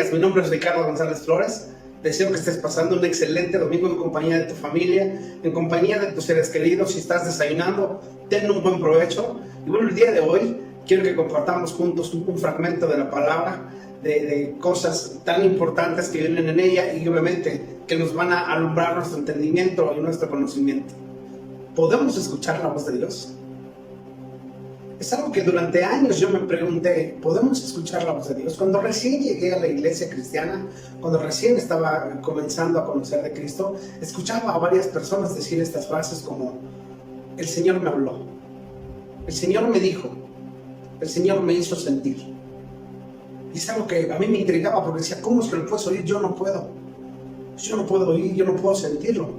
días, mi nombre es Ricardo González Flores. Deseo que estés pasando un excelente domingo en compañía de tu familia, en compañía de tus seres queridos. Si estás desayunando, ten un buen provecho. Y bueno, el día de hoy quiero que compartamos juntos un fragmento de la palabra, de cosas tan importantes que vienen en ella y obviamente que nos van a alumbrar nuestro entendimiento y nuestro conocimiento. ¿Podemos escuchar la voz de Dios? Es algo que durante años yo me pregunté, ¿podemos escuchar la voz de Dios? Cuando recién llegué a la iglesia cristiana, cuando recién estaba comenzando a conocer de Cristo, escuchaba a varias personas decir estas frases como, el Señor me habló, el Señor me dijo, el Señor me hizo sentir. Y es algo que a mí me intrigaba porque decía, ¿cómo es que lo puedes oír? Yo no puedo oír, yo no puedo sentirlo.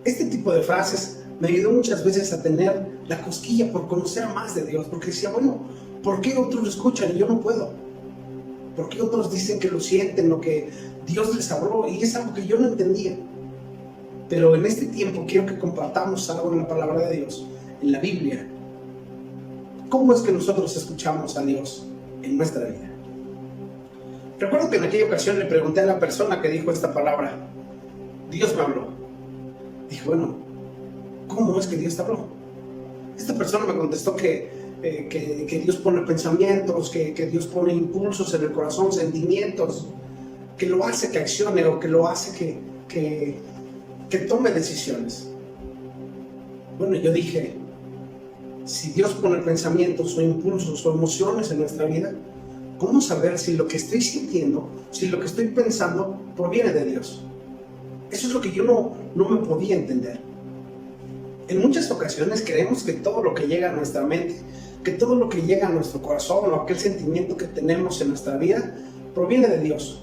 Este tipo de frases me ayudó muchas veces a tener la cosquilla por conocer más de Dios, porque decía, bueno, ¿por qué otros lo escuchan y yo no puedo? ¿Por qué otros dicen que lo sienten, lo que Dios les habló? Y es algo que yo no entendía. Pero en este tiempo quiero que compartamos algo en la palabra de Dios, en la Biblia. ¿Cómo es que nosotros escuchamos a Dios en nuestra vida? Recuerdo que en aquella ocasión le pregunté a la persona que dijo esta palabra, Dios me habló. Dije, bueno, ¿cómo es que Dios te habló? Esta persona me contestó que Dios pone pensamientos, que Dios pone impulsos en el corazón, sentimientos, que lo hace que accione o que lo hace que tome decisiones. Bueno, yo dije, si Dios pone pensamientos o impulsos o emociones en nuestra vida, ¿cómo saber si lo que estoy sintiendo, si lo que estoy pensando proviene de Dios? Eso es lo que yo no me podía entender. En muchas ocasiones creemos que todo lo que llega a nuestra mente, que todo lo que llega a nuestro corazón o aquel sentimiento que tenemos en nuestra vida proviene de Dios.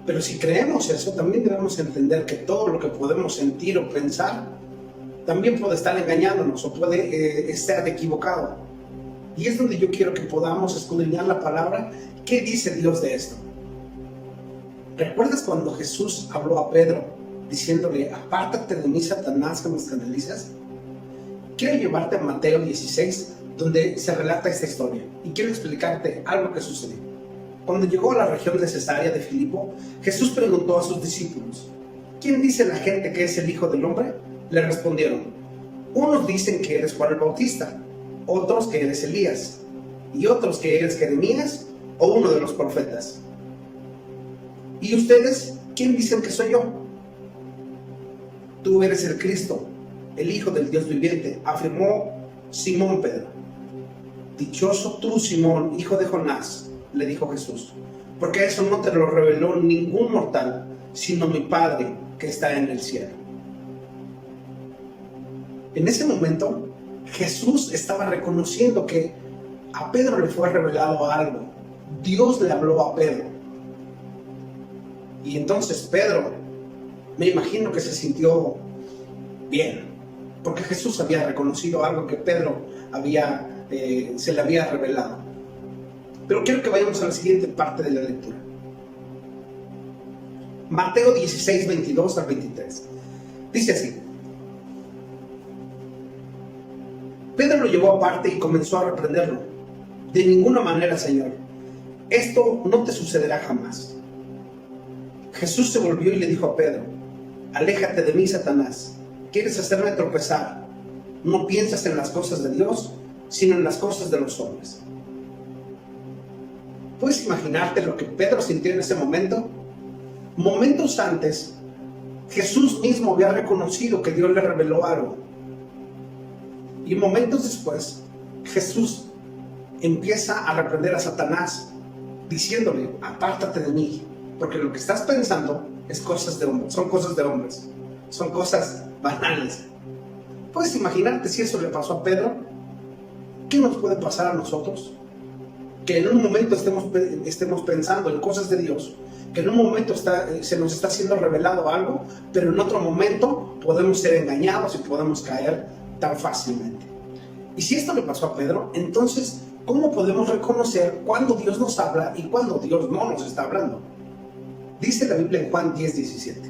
Pero si creemos eso, también debemos entender que todo lo que podemos sentir o pensar también puede estar engañándonos o puede estar equivocado. Y es donde yo quiero que podamos escudriñar la palabra. ¿Qué dice Dios de esto? ¿Recuerdas cuando Jesús habló a Pedro diciéndole, apártate de mí, Satanás, que me escandalizas? Quiero llevarte a Mateo 16, donde se relata esta historia, y quiero explicarte algo que sucedió. Cuando llegó a la región de Cesarea de Filipo, Jesús preguntó a sus discípulos, ¿quién dice la gente que es el Hijo del Hombre? Le respondieron, unos dicen que eres Juan el Bautista, otros que eres Elías, y otros que eres Jeremías o uno de los profetas. ¿Y ustedes quién dicen que soy yo? Tú eres el Cristo, el Hijo del Dios viviente, afirmó Simón Pedro. Dichoso tú, Simón, hijo de Jonás, le dijo Jesús, porque eso no te lo reveló ningún mortal, sino mi Padre que está en el cielo. En ese momento, Jesús estaba reconociendo que a Pedro le fue revelado algo. Dios le habló a Pedro. Y entonces Pedro, me imagino que se sintió bien, porque Jesús había reconocido algo que Pedro se le había revelado. Pero quiero que vayamos a la siguiente parte de la lectura. Mateo 16, 22 al 23. Dice así. Pedro lo llevó aparte y comenzó a reprenderlo. De ninguna manera, Señor, esto no te sucederá jamás. Jesús se volvió y le dijo a Pedro, aléjate de mí, Satanás, quieres hacerme tropezar. No piensas en las cosas de Dios, sino en las cosas de los hombres. ¿Puedes imaginarte lo que Pedro sintió en ese momento? Momentos antes, Jesús mismo había reconocido que Dios le reveló algo. Y momentos después, Jesús empieza a reprender a Satanás, diciéndole, apártate de mí, porque lo que estás pensando es cosas de hombres, son cosas de hombres, son cosas banales. ¿Puedes imaginarte si eso le pasó a Pedro? ¿Qué nos puede pasar a nosotros? Que en un momento estemos pensando en cosas de Dios, que en un momento se nos está siendo revelado algo, pero en otro momento podemos ser engañados y podemos caer tan fácilmente. Y si esto le pasó a Pedro, entonces, ¿cómo podemos reconocer cuándo Dios nos habla y cuándo Dios no nos está hablando? Dice la Biblia en Juan 10, 17.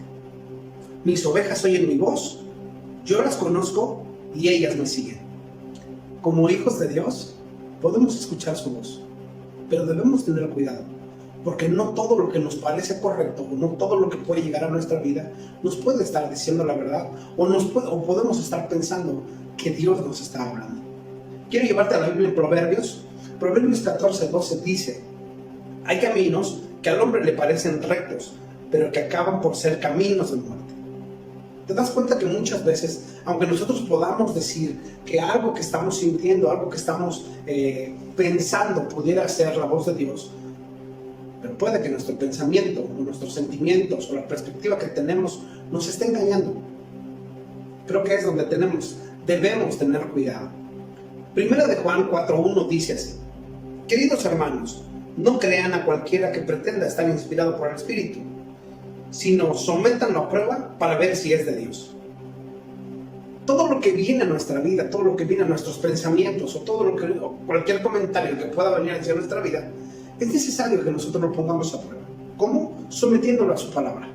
Mis ovejas oyen mi voz, yo las conozco y ellas me siguen. Como hijos de Dios, podemos escuchar su voz, pero debemos tener cuidado, Porque no todo lo que nos parece correcto, o no todo lo que puede llegar a nuestra vida, nos puede estar diciendo la verdad, o podemos estar pensando que Dios nos está hablando. Quiero llevarte a la Biblia en Proverbios. Proverbios 14:12 dice: hay caminos que al hombre le parecen rectos, pero que acaban por ser caminos de muerte. ¿Te das cuenta que muchas veces, aunque nosotros podamos decir que algo que estamos sintiendo, algo que estamos pensando pudiera ser la voz de Dios, pero puede que nuestro pensamiento, o nuestros sentimientos, o la perspectiva que tenemos nos esté engañando? Creo que es donde debemos tener cuidado. Primera de Juan 4:1 dice así: queridos hermanos, no crean a cualquiera que pretenda estar inspirado por el Espíritu, sino sométanlo a prueba para ver si es de Dios. Todo lo que viene a nuestra vida, todo lo que viene a nuestros pensamientos, o cualquier comentario que pueda venir hacia nuestra vida, es necesario que nosotros lo pongamos a prueba. ¿Cómo? Sometiéndolo a su palabra.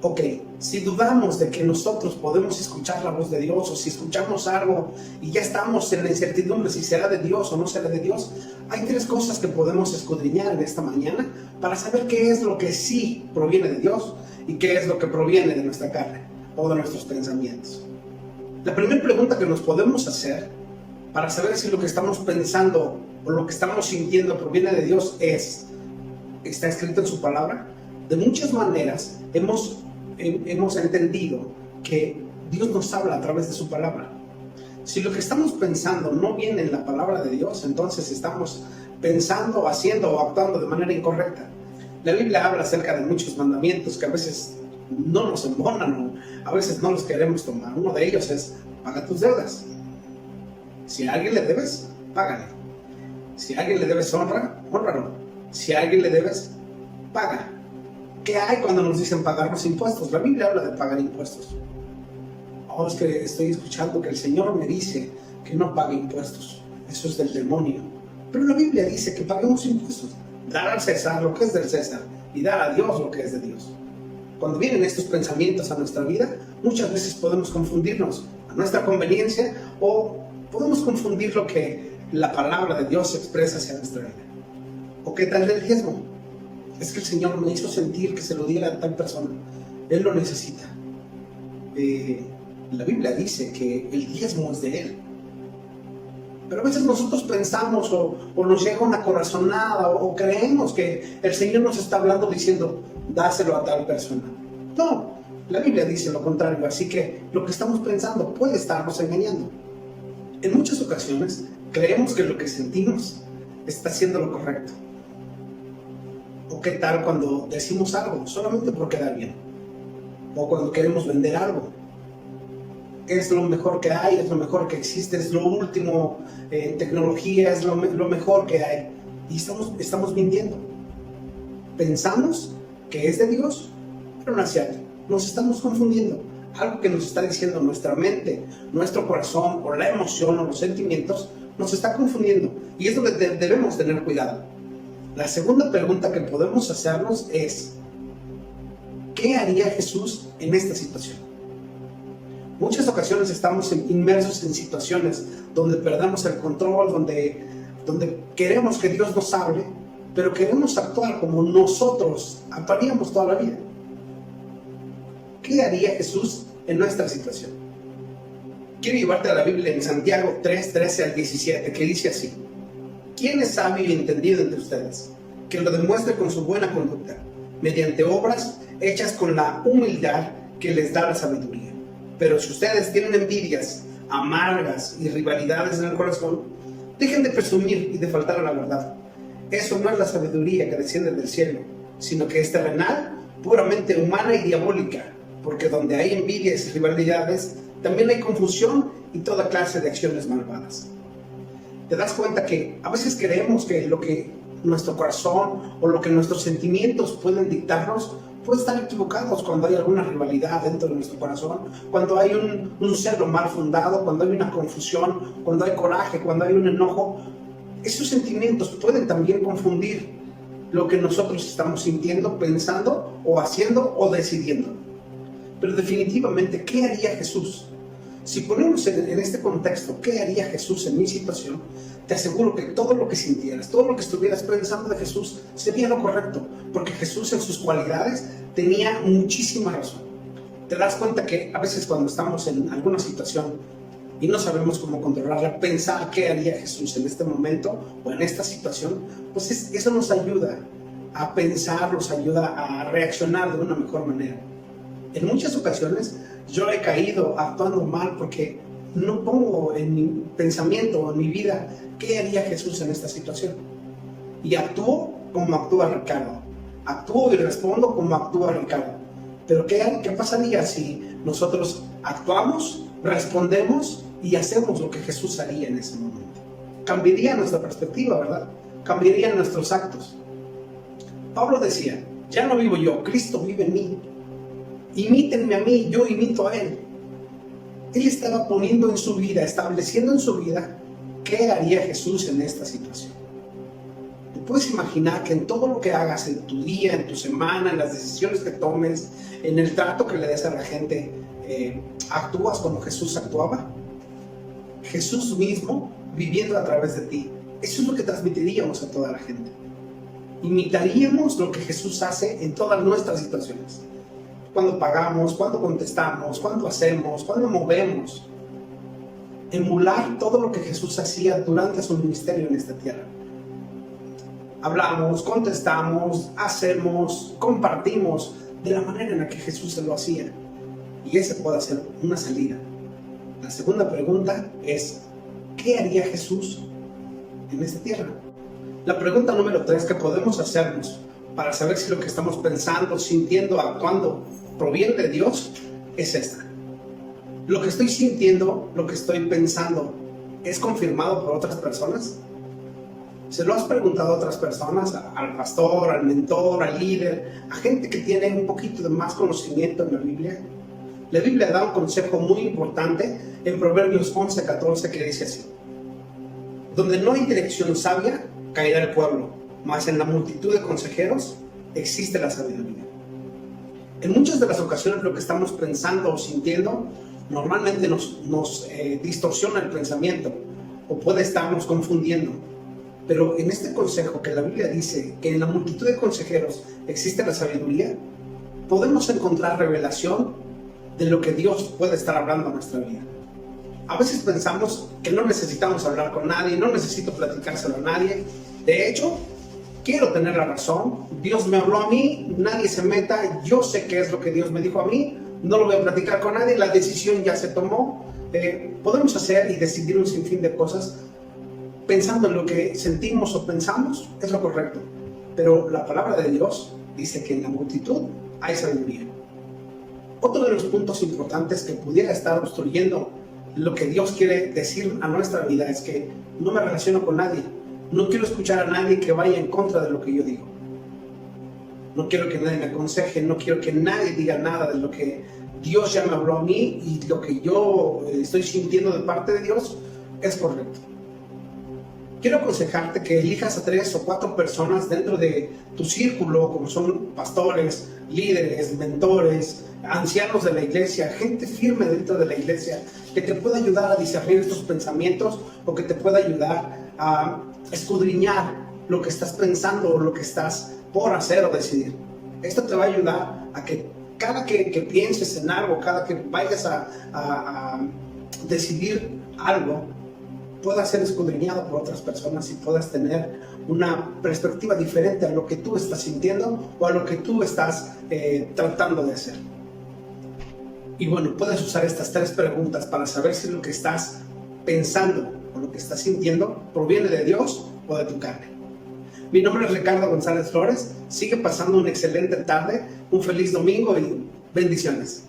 Ok, si dudamos de que nosotros podemos escuchar la voz de Dios, o si escuchamos algo y ya estamos en la incertidumbre si será de Dios o no será de Dios, hay 3 cosas que podemos escudriñar en esta mañana para saber qué es lo que sí proviene de Dios y qué es lo que proviene de nuestra carne o de nuestros pensamientos. La primera pregunta que nos podemos hacer para saber si lo que estamos pensando o lo que estamos sintiendo proviene de Dios es: ¿está escrito en su palabra? De muchas maneras hemos entendido que Dios nos habla a través de su palabra. Si lo que estamos pensando no viene en la palabra de Dios, entonces estamos pensando, haciendo o actuando de manera incorrecta. La Biblia habla acerca de muchos mandamientos que a veces no nos embonan, o a veces no los queremos tomar. Uno de ellos es: paga tus deudas. Si a alguien le debes, págale. Si a alguien le debes honralo. Si a alguien le debes, paga. ¿Qué hay cuando nos dicen pagar los impuestos? La Biblia habla de pagar impuestos. Oh, es que estoy escuchando que el Señor me dice que no pague impuestos. Eso es del demonio. Pero la Biblia dice que paguemos impuestos. Dar al César lo que es del César y dar a Dios lo que es de Dios. Cuando vienen estos pensamientos a nuestra vida, muchas veces podemos confundirnos a nuestra conveniencia, o podemos confundir lo que la palabra de Dios expresa hacia nuestra vida. ¿O qué tal el diezmo? Es que el Señor me hizo sentir que se lo diera a tal persona. Él lo necesita. La Biblia dice que el diezmo es de Él. Pero a veces nosotros pensamos o nos llega una corazonada o creemos que el Señor nos está hablando diciendo: dáselo a tal persona. No, la Biblia dice lo contrario. Así que lo que estamos pensando puede estarnos engañando. En muchas ocasiones creemos que lo que sentimos está siendo lo correcto. ¿O qué tal cuando decimos algo solamente por quedar bien? O cuando queremos vender algo. Es lo mejor que hay, es lo mejor que existe, es lo último en tecnología, es lo mejor que hay. Y estamos mintiendo. Pensamos que es de Dios, pero no es cierto. Nos estamos confundiendo. Algo que nos está diciendo nuestra mente, nuestro corazón, o la emoción, o los sentimientos, nos está confundiendo. Y es donde debemos tener cuidado. La segunda pregunta que podemos hacernos es: ¿qué haría Jesús en esta situación? Muchas ocasiones estamos inmersos en situaciones donde perdemos el control, donde queremos que Dios nos hable, pero queremos actuar como nosotros actuaríamos toda la vida. ¿Qué haría Jesús en nuestra situación? Quiero llevarte a la Biblia en Santiago 3:13-17, que dice así: ¿quién es sabio y entendido entre ustedes? Que lo demuestre con su buena conducta, mediante obras hechas con la humildad que les da la sabiduría. Pero si ustedes tienen envidias amargas y rivalidades en el corazón, dejen de presumir y de faltar a la verdad. Eso no es la sabiduría que desciende del cielo, sino que es terrenal, puramente humana y diabólica, porque donde hay envidias y rivalidades, también hay confusión y toda clase de acciones malvadas. ¿Te das cuenta que a veces creemos que lo que nuestro corazón o lo que nuestros sentimientos pueden dictarnos puede estar equivocados cuando hay alguna rivalidad dentro de nuestro corazón, cuando hay un celo mal fundado, cuando hay una confusión, cuando hay coraje, cuando hay un enojo? Esos sentimientos pueden también confundir lo que nosotros estamos sintiendo, pensando o haciendo o decidiendo. Pero definitivamente, ¿qué haría Jesús? Si ponemos en este contexto, ¿qué haría Jesús en mi situación? Te aseguro que todo lo que sintieras, todo lo que estuvieras pensando de Jesús sería lo correcto, porque Jesús en sus cualidades tenía muchísima razón. Te das cuenta que a veces cuando estamos en alguna situación y no sabemos cómo controlarla, pensar qué haría Jesús en este momento o en esta situación, pues eso nos ayuda a pensar, nos ayuda a reaccionar de una mejor manera. En muchas ocasiones yo he caído actuando mal porque no pongo en mi pensamiento o en mi vida qué haría Jesús en esta situación. Y actúo como actúa Ricardo. Actúo y respondo como actúa Ricardo. Pero ¿qué pasaría si nosotros actuamos, respondemos y hacemos lo que Jesús haría en ese momento? Cambiaría nuestra perspectiva, ¿verdad? Cambiarían nuestros actos. Pablo decía, ya no vivo yo, Cristo vive en mí. Imítenme a mí, yo imito a Él. Él estaba poniendo en su vida, estableciendo en su vida qué haría Jesús en esta situación. ¿Te puedes imaginar que en todo lo que hagas en tu día, en tu semana, en las decisiones que tomes, en el trato que le des a la gente, actúas como Jesús actuaba? Jesús mismo viviendo a través de ti. Eso es lo que transmitiríamos a toda la gente. Imitaríamos lo que Jesús hace en todas nuestras situaciones. Cuando pagamos, cuando contestamos, cuando hacemos, cuando movemos. Emular todo lo que Jesús hacía durante su ministerio en esta tierra. Hablamos, contestamos, hacemos, compartimos de la manera en la que Jesús se lo hacía. Y esa puede ser una salida. La segunda pregunta es, ¿qué haría Jesús en esta tierra? La pregunta número 3 que podemos hacernos para saber si lo que estamos pensando, sintiendo, actuando proviene de Dios es esta. ¿Lo que estoy sintiendo, lo que estoy pensando, es confirmado por otras personas? ¿Se lo has preguntado a otras personas? Al pastor, al mentor, al líder, a gente que tiene un poquito de más conocimiento en la Biblia. La Biblia da un consejo muy importante en Proverbios 11:14 que dice así: donde no hay dirección sabia, caerá el pueblo, mas en la multitud de consejeros existe la sabiduría. En muchas de las ocasiones lo que estamos pensando o sintiendo normalmente nos distorsiona el pensamiento o puede estarnos confundiendo. Pero en este consejo que la Biblia dice que en la multitud de consejeros existe la sabiduría, podemos encontrar revelación de lo que Dios puede estar hablando a nuestra vida. A veces pensamos que no necesitamos hablar con nadie, no necesito platicárselo a nadie. De hecho, quiero tener la razón. Dios me habló a mí, nadie se meta. Yo sé qué es lo que Dios me dijo a mí. No lo voy a platicar con nadie. La decisión ya se tomó. Podemos hacer y decidir un sinfín de cosas pensando en lo que sentimos o pensamos. Es lo correcto. Pero la palabra de Dios dice que en la multitud hay sabiduría. Otro de los puntos importantes que pudiera estar obstruyendo lo que Dios quiere decir a nuestra vida es que no me relaciono con nadie. No quiero escuchar a nadie que vaya en contra de lo que yo digo. No quiero que nadie me aconseje, no quiero que nadie diga nada de lo que Dios ya me habló a mí y lo que yo estoy sintiendo de parte de Dios es correcto. Quiero aconsejarte que elijas a 3 o 4 personas dentro de tu círculo, como son pastores, líderes, mentores, ancianos de la iglesia, gente firme dentro de la iglesia, que te pueda ayudar a discernir estos pensamientos o que te pueda ayudar a escudriñar lo que estás pensando o lo que estás por hacer o decidir. Esto te va a ayudar a que cada que pienses en algo, cada que vayas a decidir algo, pueda ser escudriñado por otras personas y puedas tener una perspectiva diferente a lo que tú estás sintiendo o a lo que tú estás tratando de hacer. Y bueno, puedes usar estas 3 preguntas para saber si lo que estás pensando o lo que estás sintiendo proviene de Dios o de tu carne. Mi nombre es Ricardo González Flores. Sigue pasando una excelente tarde, un feliz domingo y bendiciones.